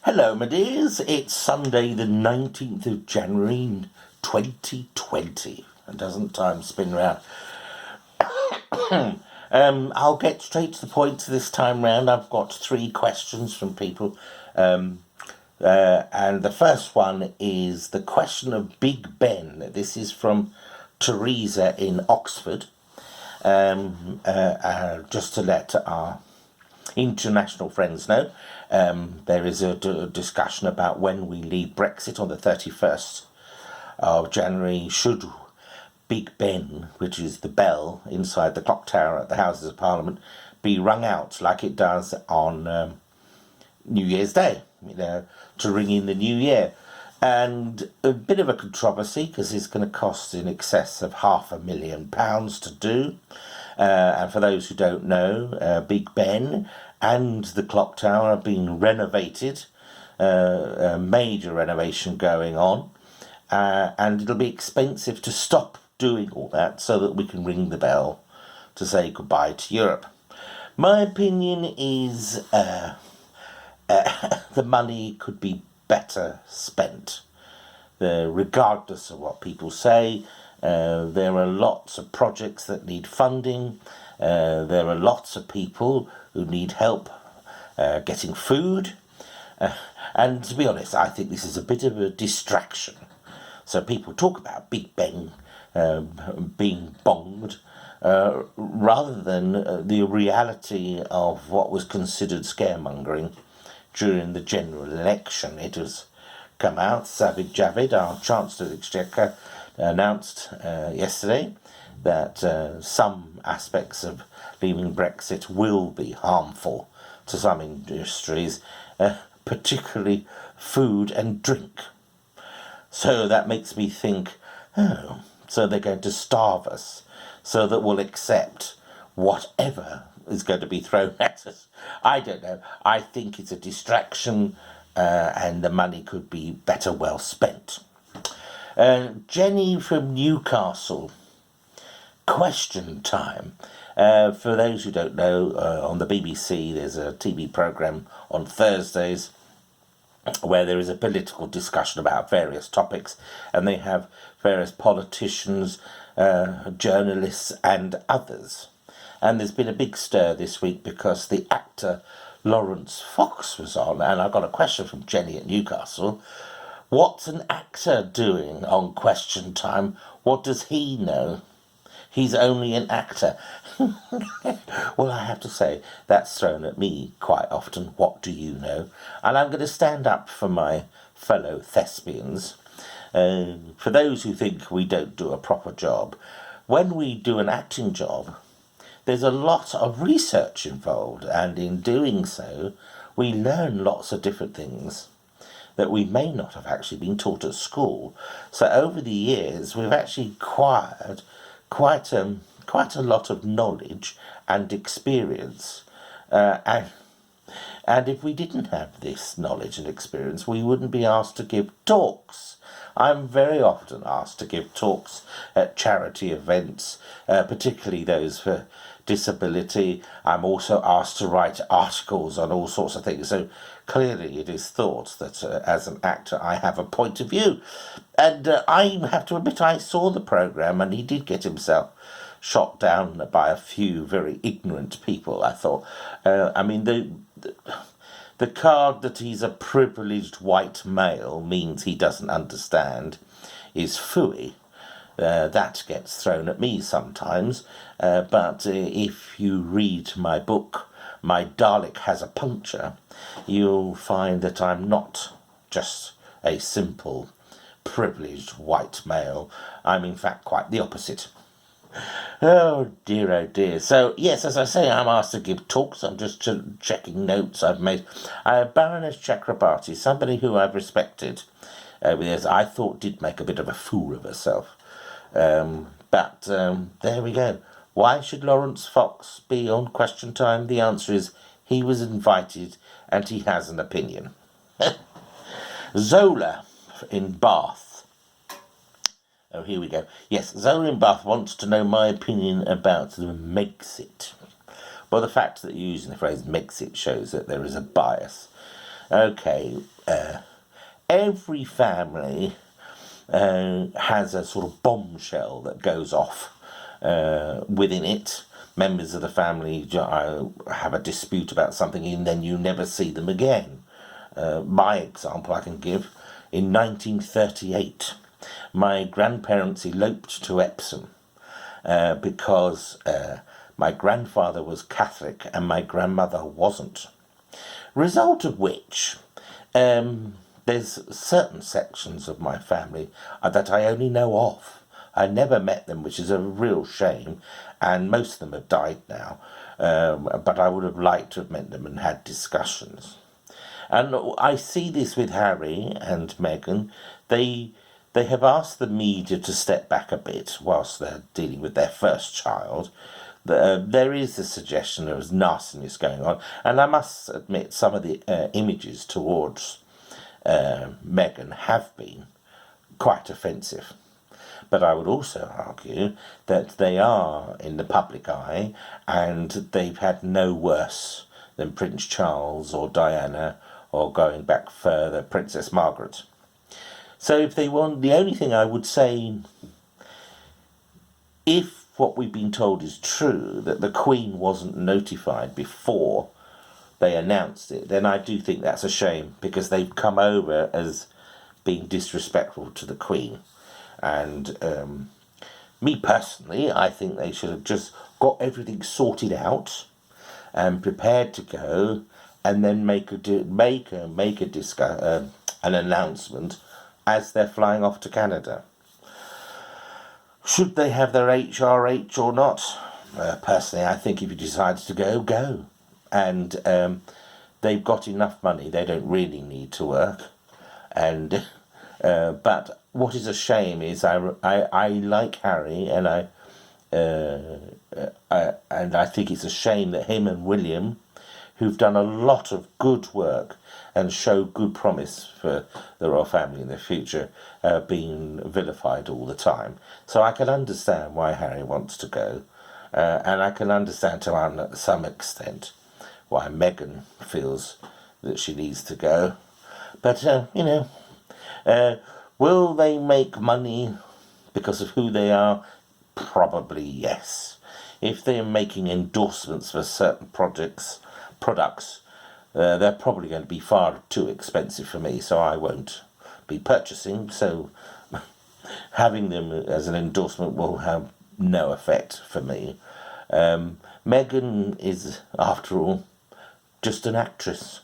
Hello, my dears. It's Sunday, the 19th of January, 2020. And doesn't time spin round? I'll get straight to the point this time round. I've got 3 questions from people. And the first one is the question of Big Ben. This is from Teresa in Oxford. Just to let our international friends know, there is a discussion about when we leave Brexit on the 31st of January. Should Big Ben, which is the bell inside the clock tower at the Houses of Parliament, be rung out like it does on New Year's Day, to ring in the new year? And a bit of a controversy because it's going to cost in excess of £500,000 to do. And for those who don't know, Big Ben and the clock tower are being renovated, a major renovation going on, and it'll be expensive to stop doing all that so that we can ring the bell to say goodbye to Europe. My opinion is the money could be better spent, regardless of what people say. There are lots of projects that need funding. There are lots of people who need help getting food. And to be honest, I think this is a bit of a distraction. So people talk about Big Ben being bonged rather than the reality of what was considered scaremongering during the general election. It has come out. Sajid Javid, our Chancellor of the Exchequer, announced yesterday that some aspects of leaving Brexit will be harmful to some industries, particularly food and drink. So that makes me think, so they're going to starve us so that we'll accept whatever is going to be thrown at us. I don't know. I think it's a distraction, and the money could be better well spent. Jenny from Newcastle. Question time. For those who don't know, on the BBC there's a TV programme on Thursdays where there is a political discussion about various topics, and they have various politicians, journalists and others. And there's been a big stir this week because the actor Lawrence Fox was on, and I got a question from Jenny at Newcastle. What's an actor doing on Question Time? What does he know? He's only an actor. Well, I have to say, that's thrown at me quite often. What do you know? And I'm going to stand up for my fellow thespians. For those who think we don't do a proper job, when we do an acting job, there's a lot of research involved, and in doing so, we learn lots of different things that we may not have actually been taught at school. So over the years, we've actually acquired quite a lot of knowledge and experience. And if we didn't have this knowledge and experience, we wouldn't be asked to give talks. I'm very often asked to give talks at charity events, particularly those for disability. I'm also asked to write articles on all sorts of things. So clearly it is thought that as an actor I have a point of view. And I have to admit, I saw the programme and he did get himself shot down by a few very ignorant people. I thought, the card that he's a privileged white male means he doesn't understand is phooey. That gets thrown at me sometimes, but if you read my book, My Dalek Has a Puncture, you'll find that I'm not just a simple, privileged white male. I'm in fact quite the opposite. Oh dear. So, yes, as I say, I'm asked to give talks. I'm just checking notes I've made. Baroness Chakrabarti, somebody who I've respected over the years, I thought did make a bit of a fool of herself. But there we go. Why should Lawrence Fox be on Question Time? The answer is he was invited and he has an opinion. Zola in Bath. Oh, here we go. Yes, Zola in Bath wants to know my opinion about the Megxit. Well, the fact that you're using the phrase Megxit shows that there is a bias. Okay, every family has a sort of bombshell that goes off within it. Members of the family have a dispute about something and then you never see them again. My example I can give, in 1938, my grandparents eloped to Epsom because my grandfather was Catholic and my grandmother wasn't. Result of which, there's certain sections of my family that I only know of. I never met them, which is a real shame, and most of them have died now. But I would have liked to have met them and had discussions. And I see this with Harry and Meghan. They have asked the media to step back a bit whilst they're dealing with their first child. There is a suggestion of nastiness going on, and I must admit some of the images towards Meghan have been quite offensive. But I would also argue that they are in the public eye and they've had no worse than Prince Charles or Diana, or going back further, Princess Margaret. So if they want, the only thing I would say, if what we've been told is true, that the Queen wasn't notified before they announced it, then I do think that's a shame, because they've come over as being disrespectful to the Queen. And me personally, I think they should have just got everything sorted out and prepared to go, and then make an announcement as they're flying off to Canada. Should they have their HRH or not? Personally, I think if you decide to go, go. And they've got enough money; they don't really need to work. And but what is a shame is I like Harry, and I think it's a shame that him and William, who've done a lot of good work and show good promise for the royal family in the future, being vilified all the time. So I can understand why Harry wants to go, and I can understand to some extent why Meghan feels that she needs to go. But, will they make money because of who they are? Probably yes. If they're making endorsements for certain products, they're probably going to be far too expensive for me, so I won't be purchasing. So having them as an endorsement will have no effect for me. Meghan is, after all, just an actress.